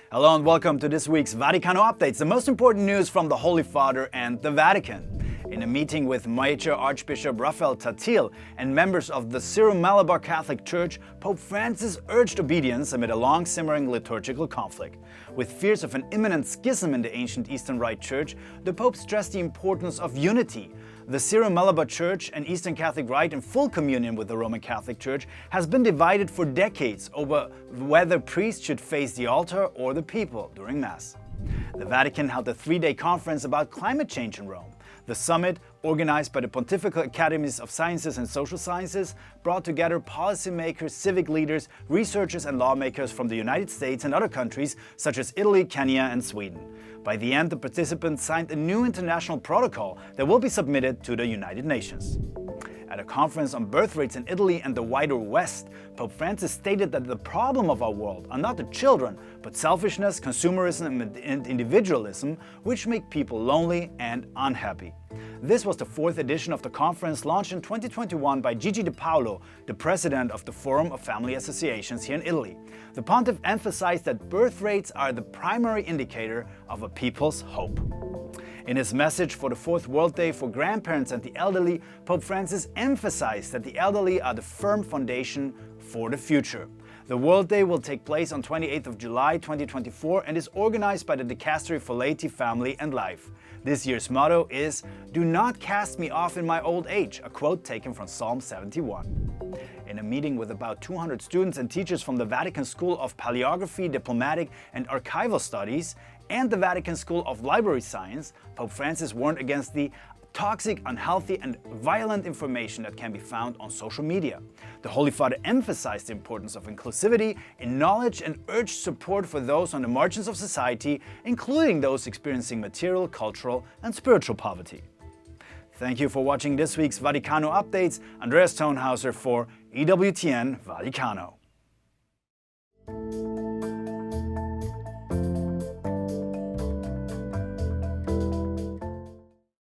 Hello and welcome to this week's Vaticano Updates, the most important news from the Holy Father and the Vatican. In a meeting with Major Archbishop Raphael Tatil and members of the Syro-Malabar Catholic Church, Pope Francis urged obedience amid a long-simmering liturgical conflict. With fears of an imminent schism in the ancient Eastern Rite Church, the Pope stressed the importance of unity. The Syro-Malabar Church, an Eastern Catholic Rite in full communion with the Roman Catholic Church, has been divided for decades over whether priests should face the altar or the people during Mass. The Vatican held a 3-day conference about climate change in Rome. The summit, organized by the Pontifical Academies of Sciences and Social Sciences, brought together policymakers, civic leaders, researchers and lawmakers from the United States and other countries such as Italy, Kenya and Sweden. By the end, the participants signed a new international protocol that will be submitted to the United Nations. At a conference on birth rates in Italy and the wider West, Pope Francis stated that the problem of our world are not the children, but selfishness, consumerism and individualism, which make people lonely and unhappy. This was the 4th edition of the conference, launched in 2021 by Gigi De Paolo, the president of the Forum of Family Associations here in Italy. The pontiff emphasized that birth rates are the primary indicator of a people's hope. In his message for the 4th World Day for Grandparents and the Elderly, Pope Francis emphasized that the elderly are the firm foundation for the future. The World Day will take place on 28th of July 2024 and is organized by the Dicastery for Laity, Family and Life. This year's motto is, "Do not cast me off in my old age," a quote taken from Psalm 71. In a meeting with about 200 students and teachers from the Vatican School of Paleography, Diplomatic and Archival Studies and the Vatican School of Library Science, Pope Francis warned against the toxic, unhealthy and violent information that can be found on social media. The Holy Father emphasized the importance of inclusivity in knowledge and urged support for those on the margins of society, including those experiencing material, cultural and spiritual poverty. Thank you for watching this week's Vaticano Updates. Andreas Tonhauser for EWTN Vaticano.